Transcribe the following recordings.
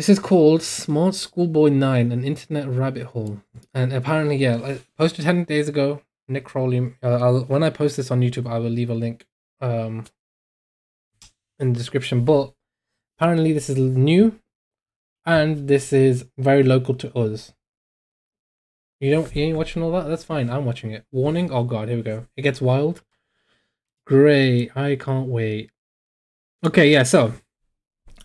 This is called smartschoolboy9, an internet rabbit hole. And apparently, yeah, I posted 10 days ago. Nick Crowley. When I post this on YouTube, I will leave a link in the description. But apparently, this is new, and this is very local to us. You ain't watching all that? That's fine. I'm watching it. Warning. Oh god, here we go. It gets wild. Great. I can't wait. Okay, yeah, so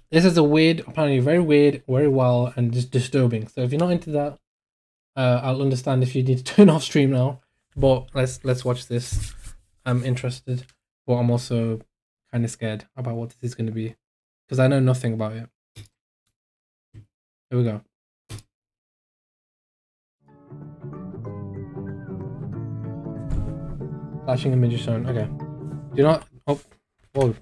this is a weird, apparently very weird, very wild, and just disturbing. So if you're not into that, I'll understand if you need to turn off stream now. But let's watch this. I'm interested, but I'm also kind of scared about what this is going to be because I know nothing about it. Here we go. Flashing image shown. Okay. Do not. Oh, whoa.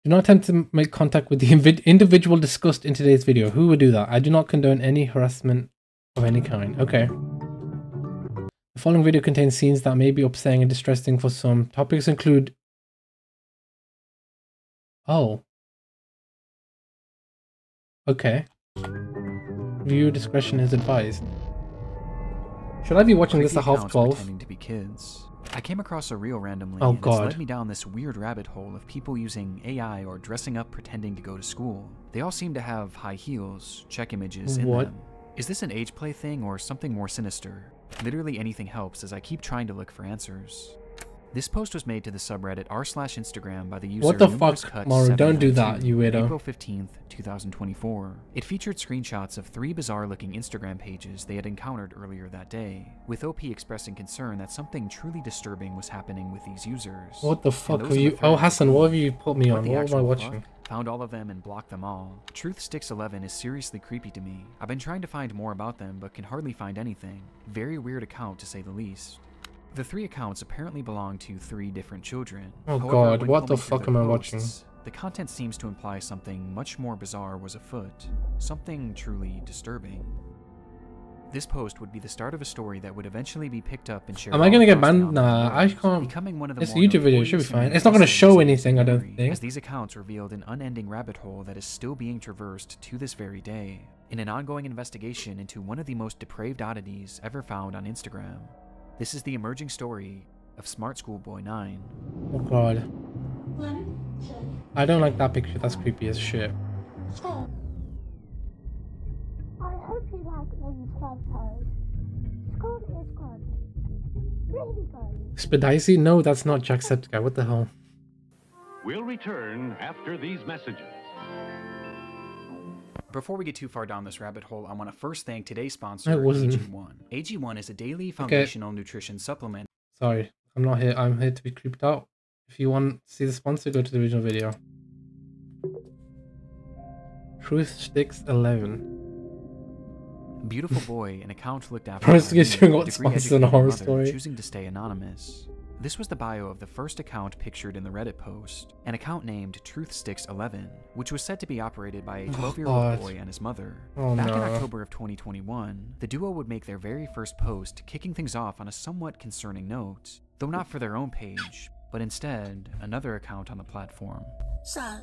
Do not attempt to make contact with the individual discussed in today's video. Who would do that? I do not condone any harassment of any kind. Okay. The following video contains scenes that may be upsetting and distressing for some. Topics include... Oh. Okay. Viewer discretion is advised. Should I be watching this at half 12? Pretending to be kids. I came across a reel randomly, oh, and God. it's led me down this weird rabbit hole of people using AI or dressing up pretending to go to school. They all seem to have high heels, check images in them. Is this an age play thing or something more sinister? Literally anything helps as I keep trying to look for answers. This post was made to the subreddit r/Instagram by the user What the fuck, Maru? Don't do that, you weirdo. April 15th, 2024. It featured screenshots of 3 bizarre-looking Instagram pages they had encountered earlier that day, with OP expressing concern that something truly disturbing was happening with these users. What the fuck are you? Oh, Hassan, what have you put me on? What am I watching? Found all of them and blocked them all. Truth Sticks 11 is seriously creepy to me. I've been trying to find more about them, but can hardly find anything. Very weird account to say the least. The 3 accounts apparently belong to 3 different children. Oh However, god, what the fuck am I watching? The content seems to imply something much more bizarre was afoot. Something truly disturbing. This post would be the start of a story that would eventually be picked up and shared. Am I gonna get banned? Nah, I can't. Becoming one of the it's a YouTube video, it should be fine. It's not gonna show anything, I don't think. As these accounts revealed an unending rabbit hole that is still being traversed to this very day, in an ongoing investigation into one of the most depraved oddities ever found on Instagram. This is the emerging story of smartschoolboy9. Oh god. I don't like that picture, that's creepy as shit. So, I hope you like these photos. School is good. Really good. Spedicy? No, that's not Jacksepticeye. What the hell? We'll return after these messages. Before we get too far down this rabbit hole, I want to first thank today's sponsor, AG1. AG1 is a daily foundational nutrition supplement. Sorry, I'm not here. I'm here to be creeped out. If you want to see the sponsor, go to the original video. Truth Sticks 11. Beautiful boy, an account looked after by a horror story. Choosing to stay anonymous. This was the bio of the first account pictured in the Reddit post, an account named TruthSticks11, which was said to be operated by a 12-year-old boy and his mother. Back in October of 2021, the duo would make their very first post, kicking things off on a somewhat concerning note, though not for their own page, but instead another account on the platform. So,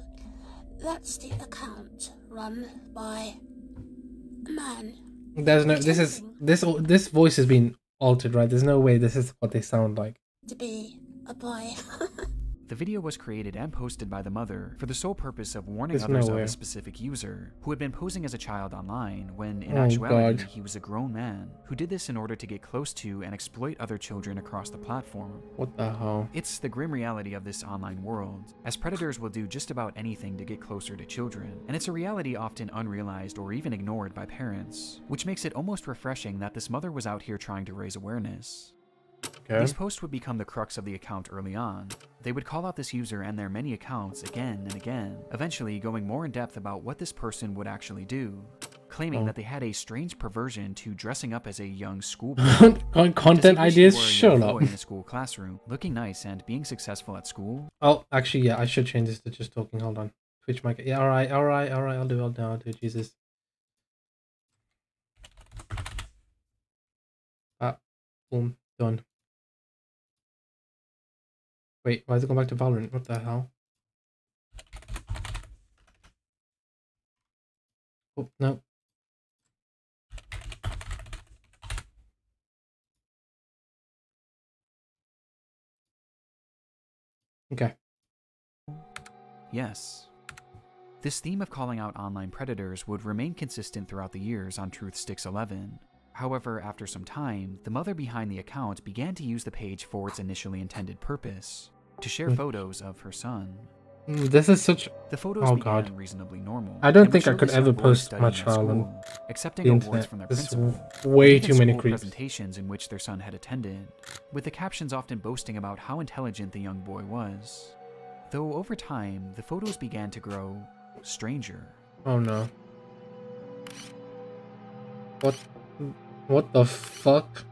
that's the account run by a man. There's no. This voice has been altered, right? There's no way this is what they sound like. To be a boy. The video was created and posted by the mother for the sole purpose of warning others of a specific user who had been posing as a child online when in actuality he was a grown man who did this in order to get close to and exploit other children across the platform. What the hell? It's the grim reality of this online world, as predators will do just about anything to get closer to children, and it's a reality often unrealized or even ignored by parents, which makes it almost refreshing that this mother was out here trying to raise awareness. Okay. These posts would become the crux of the account early on. They would call out this user and their many accounts again and again, eventually going more in depth about what this person would actually do, claiming that they had a strange perversion to dressing up as a young schoolboy. Content ideas? Shut up. In a school classroom, looking nice and being successful at school. Oh, actually, yeah, I should change this to just talking. Hold on. Twitch mic. Yeah, alright. I'll do it, Jesus. Boom. Done. Wait, why is it going back to Valorant? What the hell? Oh, no. Okay. Yes. This theme of calling out online predators would remain consistent throughout the years on Truthsticks 11. However, after some time, the mother behind the account began to use the page for its initially intended purpose, to share photos of her son. This is such... The photos began reasonably normal. I don't think I could ever post my child on accepting awards from their principal. Way too many creeps. Presentations in which their son had attended, with the captions often boasting about how intelligent the young boy was. Though over time, the photos began to grow stranger. Oh no. What the fuck?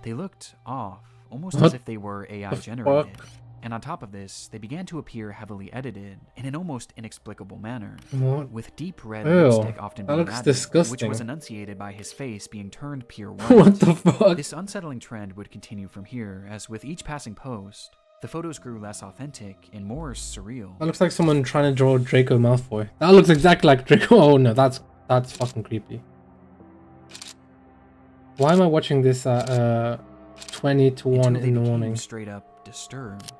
They looked off, almost as if they were AI generated. And on top of this, they began to appear heavily edited in an almost inexplicable manner. What? With deep red lipstick often being added, disgusting. which was enunciated by his face being turned pure white. What the fuck? This unsettling trend would continue from here, as with each passing post, the photos grew less authentic and more surreal. That looks like someone trying to draw Draco Malfoy. That looks exactly like Draco. Oh no, that's fucking creepy. Why am I watching this at 20 to 1 in the morning? Straight up disturbed,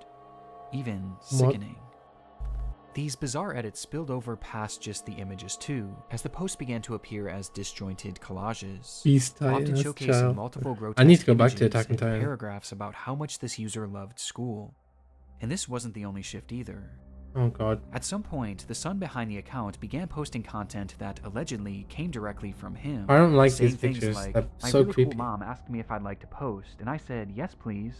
even sickening. These bizarre edits spilled over past just the images too, as the posts began to appear as disjointed collages, often showcasing multiple grotesque I need to go back to Attack on Titan. Paragraphs about how much this user loved school. And this wasn't the only shift either. Oh god. At some point, the son behind the account began posting content that allegedly came directly from him. I don't like these pictures. Like, they're so really creepy. Cool mom asked me if I'd like to post, and I said, yes please.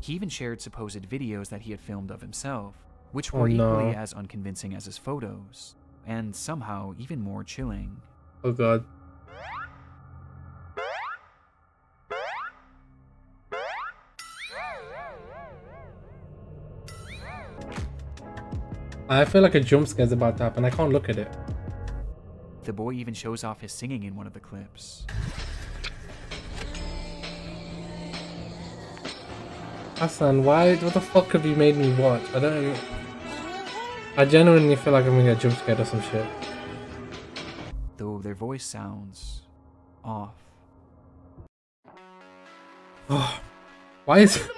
He even shared supposed videos that he had filmed of himself, which were equally as unconvincing as his photos, and somehow even more chilling. Oh god. I feel like a jump scare is about to happen. I can't look at it. The boy even shows off his singing in one of the clips. Hassan, what the fuck have you made me watch? I genuinely feel like I'm gonna get jump scared or some shit. Though their voice sounds off. Oh, why is...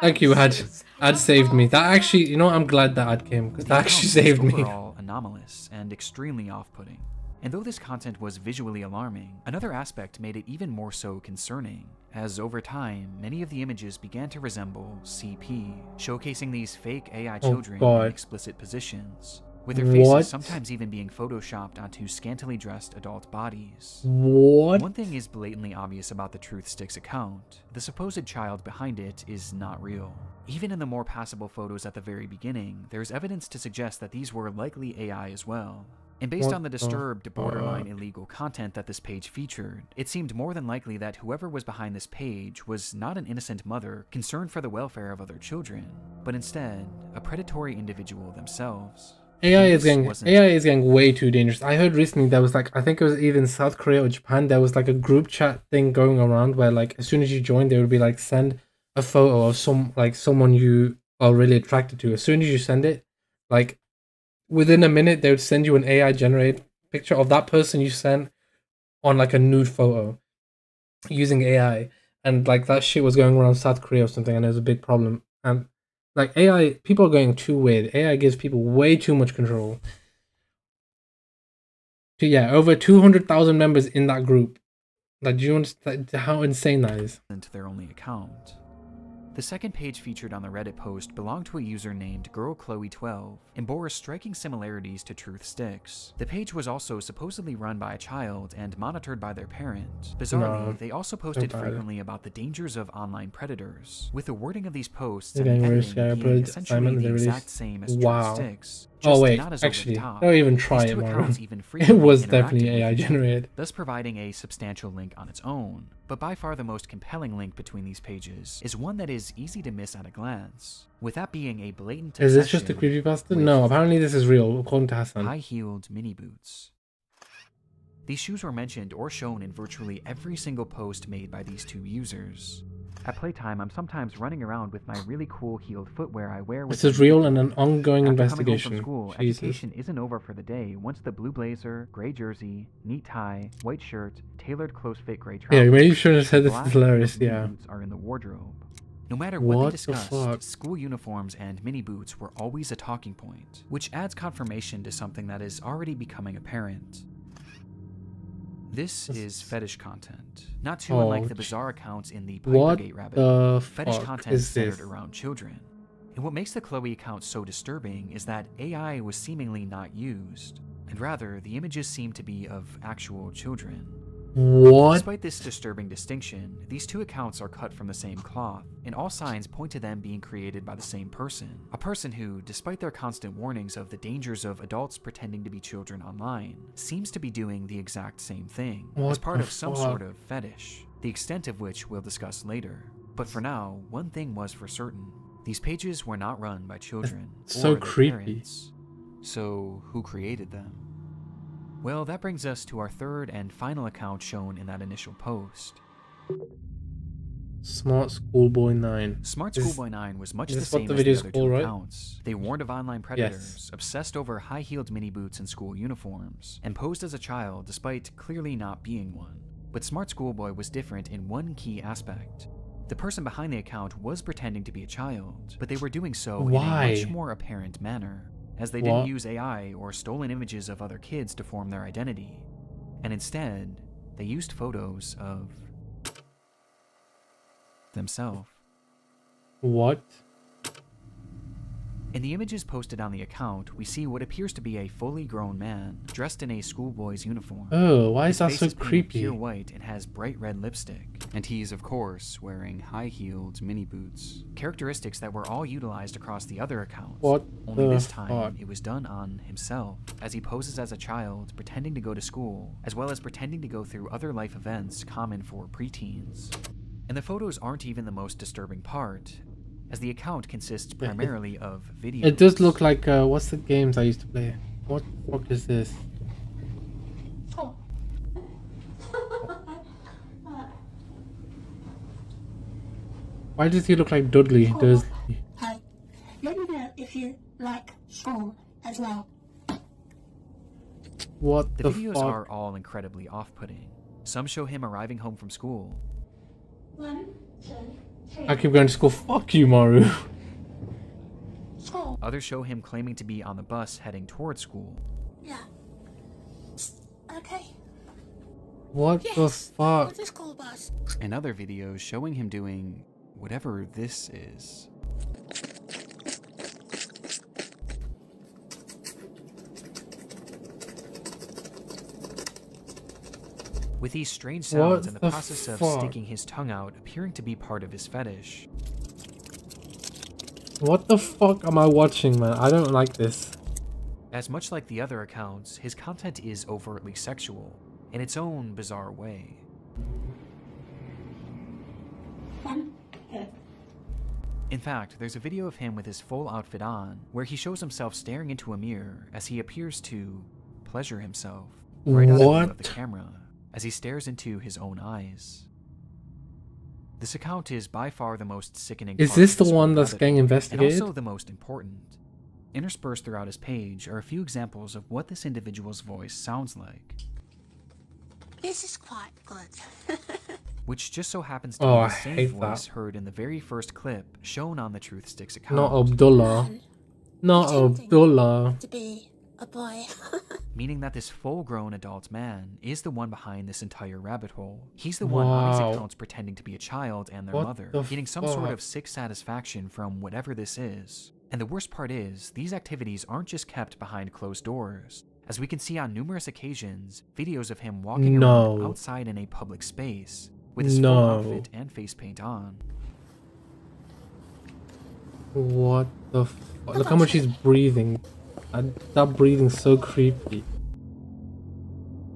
Thank you, Ad. Ad saved me. That actually, you know, I'm glad that Ad came, because that actually saved me. Overall anomalous and extremely off-putting. And though this content was visually alarming, another aspect made it even more so concerning, as over time, many of the images began to resemble CP, showcasing these fake AI children in explicit positions, with their faces sometimes even being photoshopped onto scantily dressed adult bodies. What? One thing is blatantly obvious about the Truthsticks account: the supposed child behind it is not real. Even in the more passable photos at the very beginning, there's evidence to suggest that these were likely AI as well. And based on the disturbed, borderline illegal content that this page featured, it seemed more than likely that whoever was behind this page was not an innocent mother concerned for the welfare of other children, but instead, a predatory individual themselves. AI is getting way too dangerous. I heard recently there was like, I think it was either in South Korea or Japan, there was like a group chat thing going around where like as soon as you join, they would be like, send a photo of someone you are really attracted to. As soon as you send it, like within a minute, they would send you an AI generated picture of that person you sent on like a nude photo using AI. And like that shit was going around South Korea or something, and it was a big problem. And like AI, people are going too weird. AI gives people way too much control. So yeah, over 200,000 members in that group. Like, do you understand how insane that is? Into their only account. The second page featured on the Reddit post belonged to a user named GirlChloe12 and bore striking similarities to Truthsticks. The page was also supposedly run by a child and monitored by their parent. Bizarrely, they also posted frequently about the dangers of online predators, with the wording of these posts and editing being essentially the exact same as Truthsticks. Oh wait, actually, don't even try it, Mario. It was definitely AI generated. Thus providing a substantial link on its own. But by far the most compelling link between these pages is one that is easy to miss at a glance, with that being a blatant Is this just a creepypasta? No, apparently this is real, according to Hassan. High-heeled mini boots. These shoes were mentioned or shown in virtually every single post made by these two users. At playtime, I'm sometimes running around with my really cool heeled footwear I wear with This is real and an ongoing investigation. Coming home from school, Jesus. education isn't over for the day once the blue blazer, gray jersey, neat tie, white shirt, tailored close-fit gray trousers, Yeah, maybe should have said this is hilarious, yeah. boots are in the wardrobe. No matter what they discussed, school uniforms and mini boots were always a talking point, which adds confirmation to something that is already becoming apparent. This is fetish content, not too unlike the bizarre accounts in the Pipergate rabbit hole. Fetish content centered around children. And what makes the Chloe account so disturbing is that AI was seemingly not used, and rather the images seem to be of actual children. What? Despite this disturbing distinction, these two accounts are cut from the same cloth, and all signs point to them being created by the same person. A person who, despite their constant warnings of the dangers of adults pretending to be children online, seems to be doing the exact same thing, as part of some sort of fetish, the extent of which we'll discuss later. But for now, one thing was for certain. These pages were not run by children or their parents. So who created them? Well, that brings us to our third and final account shown in that initial post. smartschoolboy9. smartschoolboy9 was much the same as the other two accounts. They warned of online predators, obsessed over high-heeled mini boots and school uniforms, and posed as a child despite clearly not being one. But Smart Schoolboy was different in one key aspect. The person behind the account was pretending to be a child, but they were doing so in a much more apparent manner, as they didn't use AI or stolen images of other kids to form their identity, and instead, they used photos of themselves. What? In the images posted on the account, we see what appears to be a fully grown man, dressed in a schoolboy's uniform. Oh, why is that His so face is creepy? pure white and has bright red lipstick, and he's of course wearing high-heeled mini boots. Characteristics that were all utilized across the other accounts. Only this time, it was done on himself, as he poses as a child pretending to go to school, as well as pretending to go through other life events common for preteens. And the photos aren't even the most disturbing part, as the account consists primarily of videos. It does look like, what's the games I used to play? What the fuck is this? Oh. Why does he look like Dudley? Does Hey, let me know if you like school as well. what The the videos fuck? are all incredibly off-putting. Some show him arriving home from school. 1, 2, 3. I keep going to school. Fuck you, Maru. School. Others show him claiming to be on the bus heading towards school. Yeah. Okay. What the fuck? What's the school bus? And other videos showing him doing whatever this is. With these strange sounds and the process of sticking his tongue out appearing to be part of his fetish. What the fuck am I watching, man? I don't like this. As much like the other accounts, his content is overtly sexual, in its own bizarre way. In fact, there's a video of him with his full outfit on, where he shows himself staring into a mirror as he appears to pleasure himself right out of the camera, as he stares into his own eyes. This account is by far the most sickening. Is this the one that's getting investigated? And also the most important. Interspersed throughout his page are a few examples of what this individual's voice sounds like. This is quite good. Which just so happens to be the same voice heard in the very first clip shown on the Truth Sticks account. Not Abdullah. Not Abdullah. To be a boy. Meaning that this full-grown adult man is the one behind this entire rabbit hole. He's the one on these accounts pretending to be a child and their mother, getting some sort of sick satisfaction from whatever this is. And the worst part is, these activities aren't just kept behind closed doors. As we can see on numerous occasions, videos of him walking around outside in a public space, with his full outfit and face paint on. What the fuck? Look how much he's breathing. That breathing's so creepy.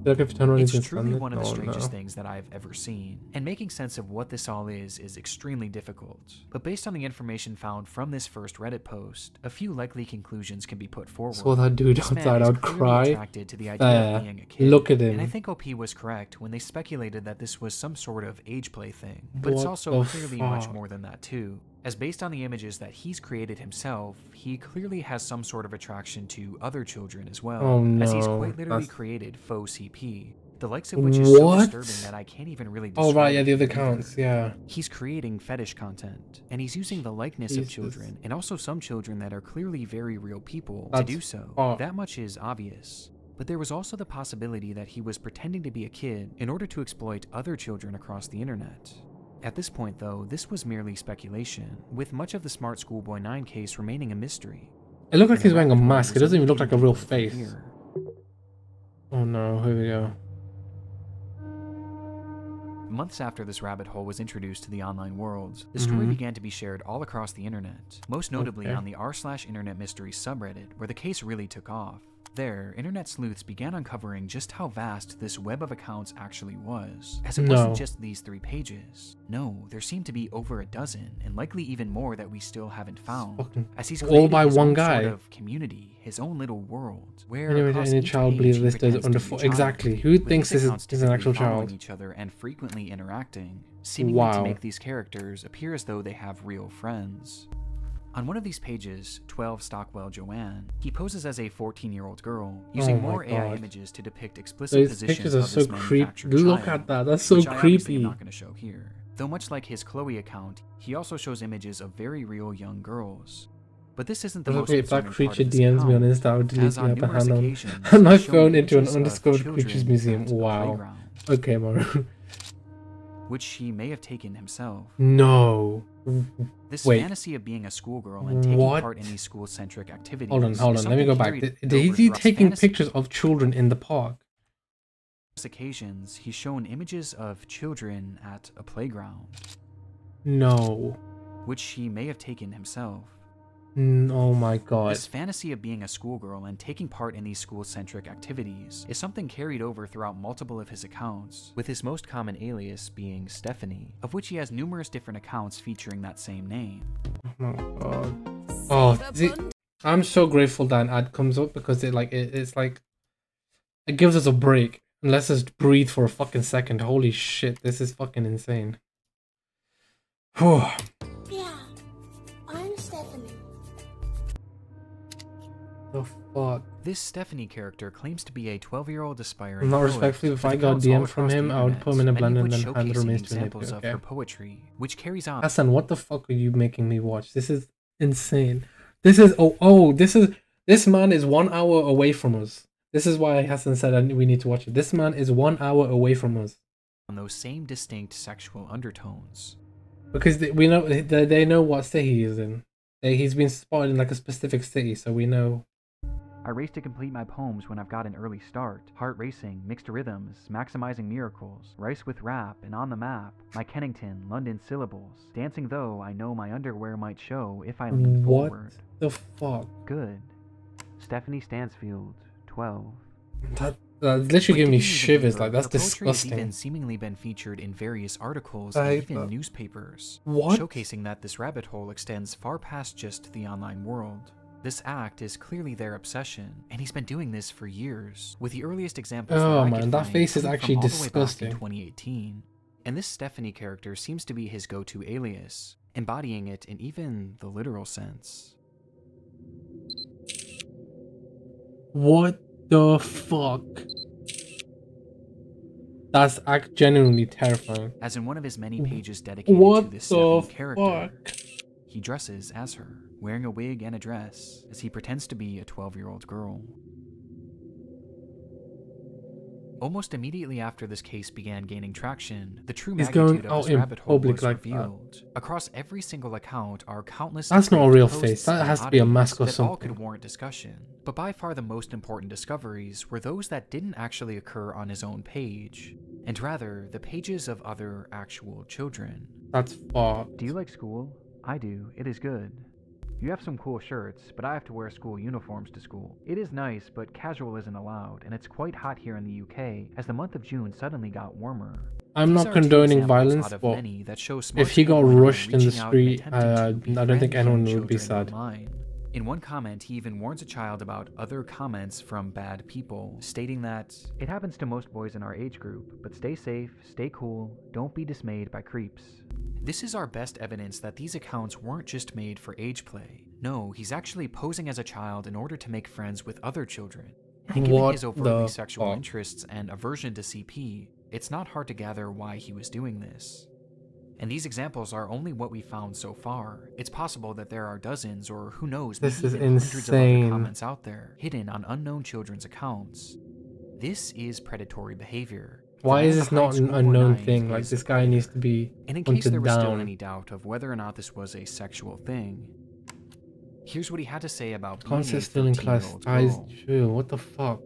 Like if you turn on It's you can truly stand one of the it? Oh, strangest no. things that I've ever seen, and making sense of what this all is extremely difficult. But based on the information found from this first Reddit post, a few likely conclusions can be put forward. Saw that dude This man outside, is I would clearly cry. attracted to the idea of being a kid. Look at him. And I think OP was correct when they speculated that this was some sort of age play thing. But What it's also the clearly fuck? much more than that too. As based on the images that he's created himself, he clearly has some sort of attraction to other children as well. Oh no. As he's quite literally created faux CP. The likes of which is so disturbing that I can't even really describe. Oh right, yeah, the other either. counts, yeah. He's creating fetish content, and he's using the likeness of children, and also some children that are clearly very real people, to do so. That much is obvious. But there was also the possibility that he was pretending to be a kid in order to exploit other children across the internet. At this point though, this was merely speculation, with much of the smartschoolboy9 case remaining a mystery. It looked like he's wearing a mask, it doesn't even look like a real face. Oh no, here we go. Months after this rabbit hole was introduced to the online world, the story began to be shared all across the internet, most notably on the r/internet mysteries subreddit, where the case really took off. There, internet sleuths began uncovering just how vast this web of accounts actually was, as it wasn't just these 3 pages. No, there seemed to be over a dozen, and likely even more that we still haven't found, as he's created all by his one own guy. sort of community, his own little world, where Any child believes this does under 4. Exactly. Who thinks this is an actual child? Each other and frequently interacting, seemingly to make these characters appear as though they have real friends. On one of these pages, 12 Stockwell Joanne, he poses as a 14-year-old girl, using more AI images to depict explicit positions of this manufactured child, Look at that, that's so which creepy. I'm not going to show here. Though much like his Chloe account, he also shows images of very real young girls. But this isn't the most if that concerning creature part of this DMs me on account, Insta, I would delete as on the upper numerous hand occasions, on my shown phone into an images of undiscovered children creatures museum. at a Wow. playground, Okay, Maru. which he may have taken himself. No. This Wait. fantasy of being a schoolgirl and taking part in these school-centric activities. Hold on. Let me go back. Is he taking pictures of children in the park? On occasions, he's shown images of children at a playground. No. Which he may have taken himself. Oh my god. This fantasy of being a schoolgirl and taking part in these school-centric activities is something carried over throughout multiple of his accounts, with his most common alias being Stephanie, of which he has numerous different accounts featuring that same name. Oh god. Oh, I'm so grateful that an ad comes up because it's like it gives us a break and lets us breathe for a fucking second. Holy shit, this is fucking insane. Whew. Yeah, I'm Stephanie. The fuck? This Stephanie character claims to be a 12-year-old aspiring Not poet, respectfully, if with I got accounts all DM from across him, the I would internet, put him in a many blender of and which then hand the showcasing remains to him. examples of Okay. her poetry, which carries on. Hassan, what the fuck are you making me watch? This is insane. This is this man is 1 hour away from us. This is why Hassan said we need to watch it. This man is 1 hour away from us. On those same distinct sexual undertones. Because we know they know what city he is in. He's been spotted in like a specific city, so we know. I race to complete my poems when I've got an early start. Heart racing, mixed rhythms, maximizing miracles, rice with rap, and on the map. My Kennington, London syllables. Dancing though, I know my underwear might show if I lean forward. What the fuck? Good. Stephanie Stansfield, 12. That's literally giving me shivers. Like, that's disgusting. Has even seemingly been featured in various articles and even newspapers. What? Showcasing that this rabbit hole extends far past just the online world. This act is clearly their obsession, and he's been doing this for years, with the earliest examples that face is actually disgusting. In 2018. And this Stephanie character seems to be his go-to alias, embodying it in even the literal sense. What the fuck? That's genuinely terrifying. As in one of his many pages dedicated to this Stephanie character, he dresses as her, wearing a wig and a dress, as he pretends to be a 12-year-old girl. Almost immediately after this case began gaining traction, the true magnitude of this rabbit hole was revealed. Across every single account are countless. That's not a real face. That has to be a mask or something. All could warrant discussion. But by far the most important discoveries were those that didn't actually occur on his own page, and rather the pages of other actual children. That's fucked. Do you like school? I do. It is good. You have some cool shirts, but I have to wear school uniforms to school. It is nice, but casual isn't allowed, and it's quite hot here in the UK, as the month of June suddenly got warmer. I'm not condoning violence, but if he got rushed in the street, I don't think anyone would be sad. In one comment, he even warns a child about other comments from bad people, stating that, "It happens to most boys in our age group, but stay safe, stay cool, don't be dismayed by creeps." This is our best evidence that these accounts weren't just made for age play. No, he's actually posing as a child in order to make friends with other children. And given his overtly sexual interests and aversion to CP, it's not hard to gather why he was doing this. And these examples are only what we found so far. It's possible that there are dozens, or who knows, maybe even hundreds of other comments out there, hidden on unknown children's accounts. This is predatory behavior. Why is this not an unknown thing? Like, this guy needs to be And in case there was still any doubt of whether or not this was a sexual thing, here's what he had to say about being a 13-year-old girl. What the fuck?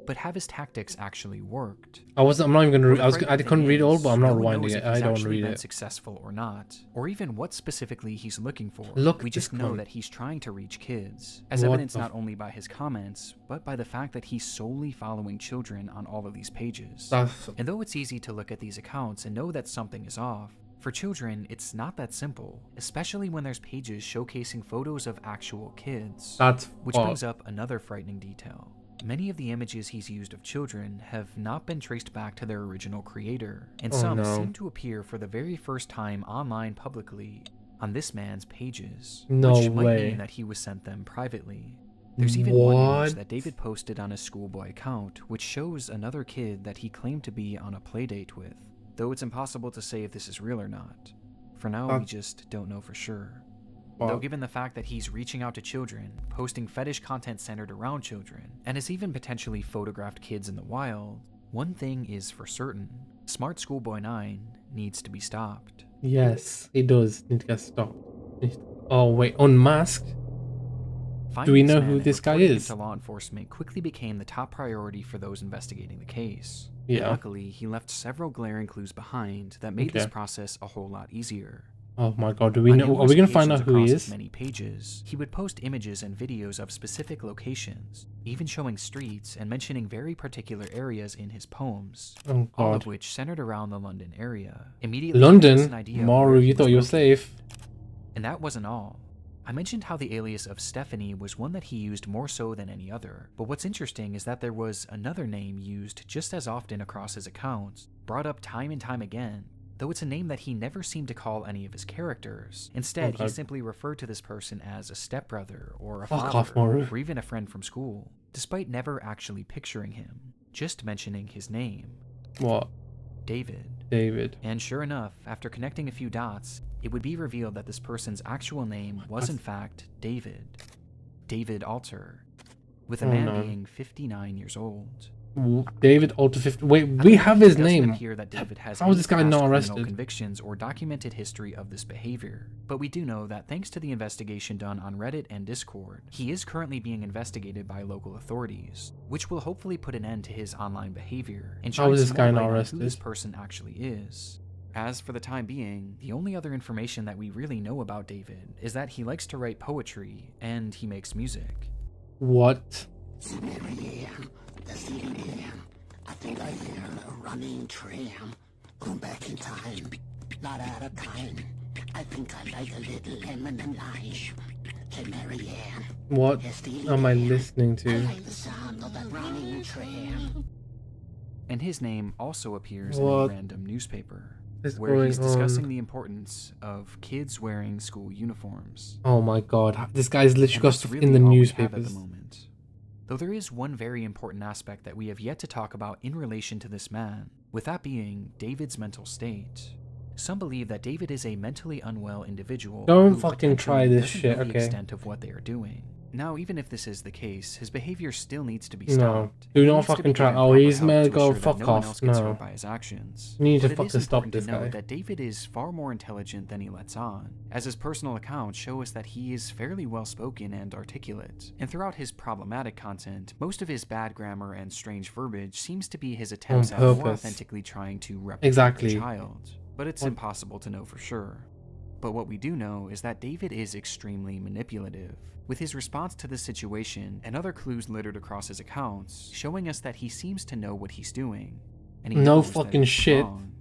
But have his tactics actually worked? I'm not even gonna. I couldn't read it all, but I'm not rewinding it. I don't want to read it. Successful or not, or even what specifically he's looking for. Look, we just know that he's trying to reach kids, as evidenced not only by his comments, but by the fact that he's solely following children on all of these pages. And though it's easy to look at these accounts and know that something is off, for children, it's not that simple, especially when there's pages showcasing photos of actual kids. Which brings up another frightening detail. Many of the images he's used of children have not been traced back to their original creator, and some seem to appear for the very first time online publicly on this man's pages, which might mean that he was sent them privately. There's even one image that David posted on his schoolboy account, which shows another kid that he claimed to be on a playdate with, though it's impossible to say if this is real or not. For now, we just don't know for sure. Though given the fact that he's reaching out to children, posting fetish content centered around children, and has even potentially photographed kids in the wild, one thing is for certain: smartschoolboy9 needs to be stopped. Yes, he does need to get stopped. Oh wait, unmasked? Do we know who this guy is? Law enforcement quickly became the top priority for those investigating the case. Yeah. Luckily, he left several glaring clues behind that made this process a whole lot easier. Oh my god, do we know? Are we gonna find out who he is? Many pages, he would post images and videos of specific locations, even showing streets and mentioning very particular areas in his poems, all of which centered around the London area. Immediately, London? Maru, you thought you were safe. And that wasn't all. I mentioned how the alias of Stephanie was one that he used more so than any other, but what's interesting is that there was another name used just as often across his accounts, brought up time and time again, though it's a name that he never seemed to call any of his characters. Instead, he simply referred to this person as a stepbrother, or a father, or even a friend from school, despite never actually picturing him, just mentioning his name. What? David. And sure enough, after connecting a few dots, it would be revealed that this person's actual name was in fact David Alter, with a man being 59 years old. David Alter 50. Wait, we have his name. How is this guy not arrested? Convictions or documented history of this behavior, but we do know that thanks to the investigation done on Reddit and Discord, he is currently being investigated by local authorities, which will hopefully put an end to his online behavior and shine some light on who this person actually is. As for the time being, the only other information that we really know about David is that he likes to write poetry and he makes music. What? I think I hear a running tram. Going back in time, not out of time. I think I like a little lemon and lime. Hey Marianne. What am I listening to? I like the sound of that running tram. And his name also appears in a random newspaper, where he's discussing the importance of kids wearing school uniforms. Oh my god, this guy's literally got stuff in the newspapers. Though there is one very important aspect that we have yet to talk about in relation to this man, with that being David's mental state. Some believe that David is a mentally unwell individual. Don't fucking try this shit, okay? The extent of what they are doing. Now, even if this is the case, his behavior still needs to be stopped. No, do not fucking try. Oh, he's mad. Go fuck off. No. By his actions. You need to fucking stop this guy. That David is far more intelligent than he lets on, as his personal accounts show us that he is fairly well spoken and articulate. And throughout his problematic content, most of his bad grammar and strange verbiage seems to be his attempts at more authentically trying to replicate a child. But it's impossible to know for sure. But what we do know is that David is extremely manipulative, with his response to this situation and other clues littered across his accounts showing us that he seems to know what he's doing. And he no knows fucking that shit. wrong.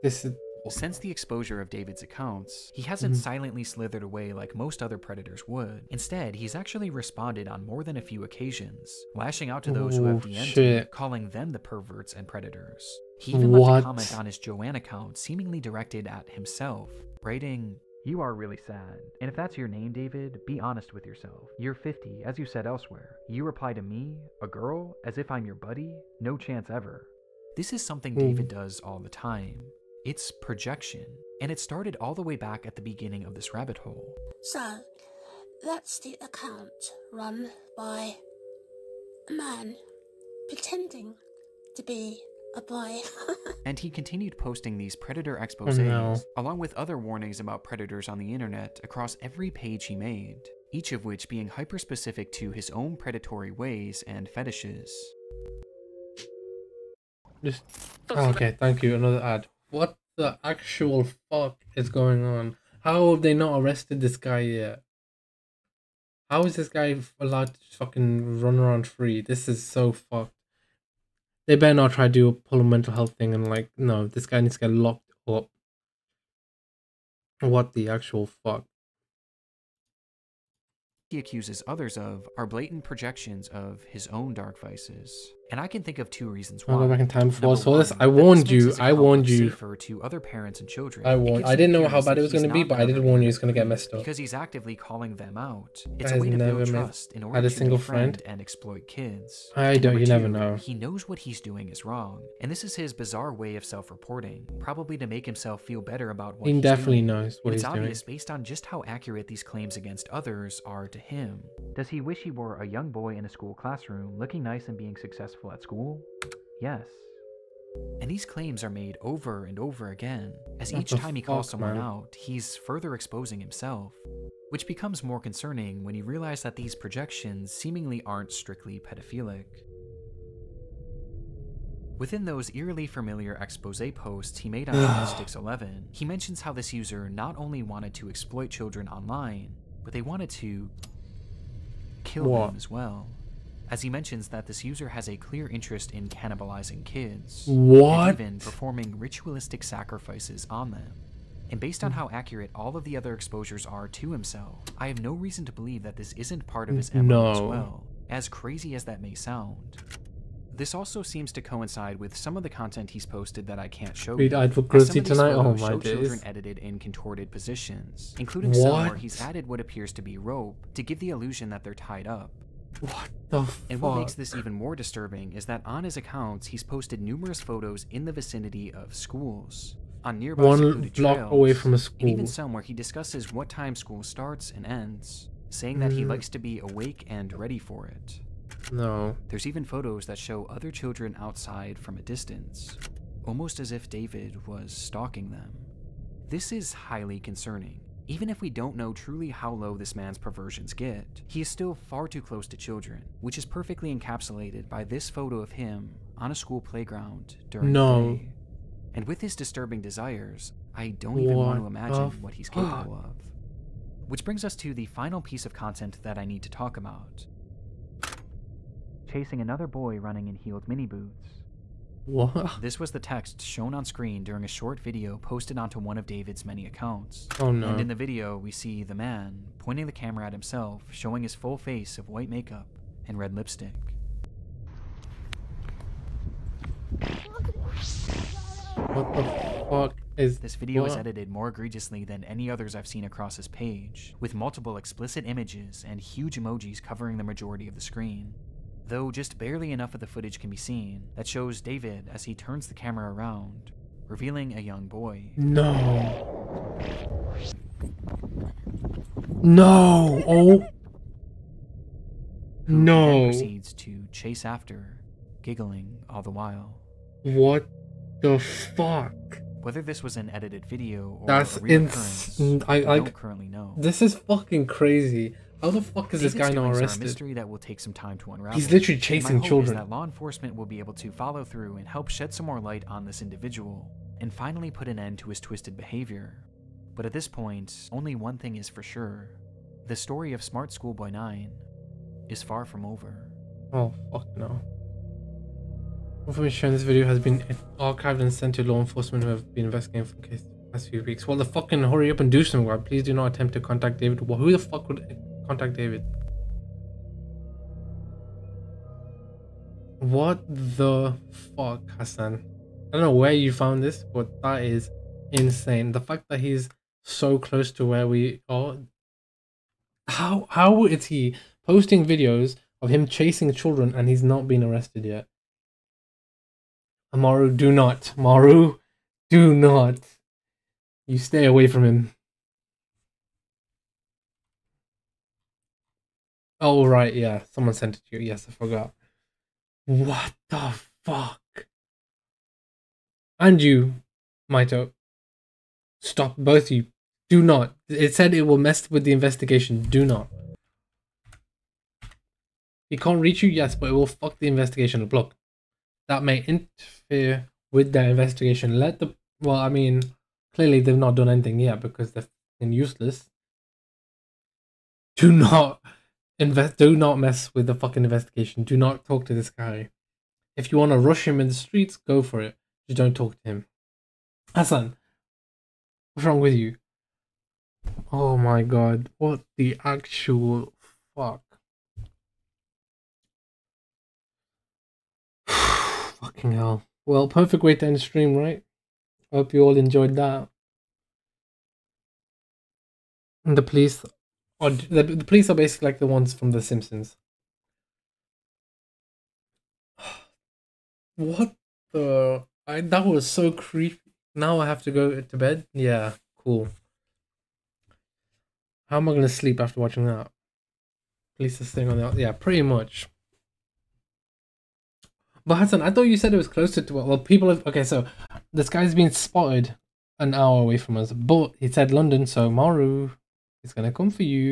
This is... Since the exposure of David's accounts, he hasn't silently slithered away like most other predators would. Instead, he's actually responded on more than a few occasions, lashing out to those who have DM'd him, calling them the perverts and predators. He even left a comment on his Joanne account seemingly directed at himself, writing, "You are really sad. And if that's your name, David, be honest with yourself. You're 50, as you said elsewhere. You reply to me, a girl, as if I'm your buddy? No chance ever." This is something David does all the time. It's projection, and it started all the way back at the beginning of this rabbit hole. So, that's the account run by a man pretending to be a boy. And he continued posting these predator exposés, along with other warnings about predators on the internet across every page he made, each of which being hyper-specific to his own predatory ways and fetishes. Okay, thank you. Another ad. What the actual fuck is going on? How have they not arrested this guy yet? How is this guy allowed to fucking run around free? This is so fucked. They better not try to pull a mental health thing and like, no, this guy needs to get locked up. What the actual fuck? He accuses others of are blatant projections of his own dark vices. And I can think of two reasons why. I'll go back in time before I saw this. I warned you. I warned you. Safer to other parents and children. I didn't know how bad it was going to be, but I did warn you it's going to get messed up. Because he's actively calling them out. It's a way to build trust in order to befriend and exploit kids. You never know. He knows what he's doing is wrong, and this is his bizarre way of self-reporting, probably to make himself feel better about what he's doing. He definitely knows what he's doing. It's obvious based on just how accurate these claims against others are to him. Does he wish he were a young boy in a school classroom, looking nice and being successful at school? Yes. And these claims are made over and over again, as each time he calls someone out, he's further exposing himself, which becomes more concerning when you realize that these projections seemingly aren't strictly pedophilic. Within those eerily familiar expose posts he made on Truthsticks11, he mentions how this user not only wanted to exploit children online, but they wanted to kill them as well. As he mentions that this user has a clear interest in cannibalizing kids, and even performing ritualistic sacrifices on them. And based on how accurate all of the other exposures are to himself, I have no reason to believe that this isn't part of his MO as well, as crazy as that may sound. This also seems to coincide with some of the content he's posted that I can't show you. Some of these tonight. Oh show children edited in contorted positions, including some where he's added what appears to be rope to give the illusion that they're tied up. What the fuck? And what makes this even more disturbing is that on his accounts, he's posted numerous photos in the vicinity of schools, on nearby secluded block trails, away from a school, and even some where he discusses what time school starts and ends, saying that he likes to be awake and ready for it. No. There's even photos that show other children outside from a distance, almost as if David was stalking them. This is highly concerning. Even if we don't know truly how low this man's perversions get, he is still far too close to children, which is perfectly encapsulated by this photo of him on a school playground during the day. And with his disturbing desires, I don't even want to imagine what he's capable of. Which brings us to the final piece of content that I need to talk about. Chasing another boy running in heeled mini boots. What? This was the text shown on screen during a short video posted onto one of David's many accounts. Oh no. And in the video, we see the man pointing the camera at himself, showing his full face of white makeup and red lipstick. What the fuck is this video? Is edited more egregiously than any others I've seen across his page, with multiple explicit images and huge emojis covering the majority of the screen. Though just barely enough of the footage can be seen that shows David as he turns the camera around, revealing a young boy. No. No. Oh. No. He proceeds to chase after, giggling all the while. What the fuck? Whether this was an edited video or that's a real occurrence, I don't currently know. This is fucking crazy. How the fuck is this guy not arrested? A mystery that will take some time to unravel. He's literally chasing children. My hope is that law enforcement will be able to follow through and help shed some more light on this individual, and finally put an end to his twisted behavior. But at this point, only one thing is for sure. The story of Smart Schoolboy 9 is far from over. Oh, fuck no. Information in this video has been archived and sent to law enforcement who have been investigating for the case the past few weeks. Well, the fucking hurry up and do something, God. Please do not attempt to contact David. Well, who the fuck would contact David? What the fuck, Hassan? I don't know where you found this, but that is insane. The fact that he's so close to where we are. How is he posting videos of him chasing children and he's not been arrested yet? Maru, do not. Maru, do not. You stay away from him. Oh, right, yeah. Someone sent it to you. Yes, I forgot. What the fuck? And you, Maito. Stop, both of you. Do not. It said it will mess with the investigation. Do not. He can't reach you, yes, but it will fuck the investigation up. Look, that may interfere with their investigation. Let the... Well, I mean, clearly they've not done anything yet because they're fucking useless. Do not mess with the fucking investigation. Do not talk to this guy. If you want to rush him in the streets, go for it. Just don't talk to him. Hassan, what's wrong with you? Oh my god, what the actual fuck? Fucking hell. Well, perfect way to end the stream, right? Hope you all enjoyed that. And the police are the police are basically like the ones from The Simpsons. What the... that was so creepy. Now I have to go to bed? Yeah, cool. How am I going to sleep after watching that? Police are staying on the... Yeah, pretty much. But Hassan, I thought you said it was closer to... Well, people have... Okay, so this guy's been spotted an hour away from us. But he said London, so Maru is going to come for you.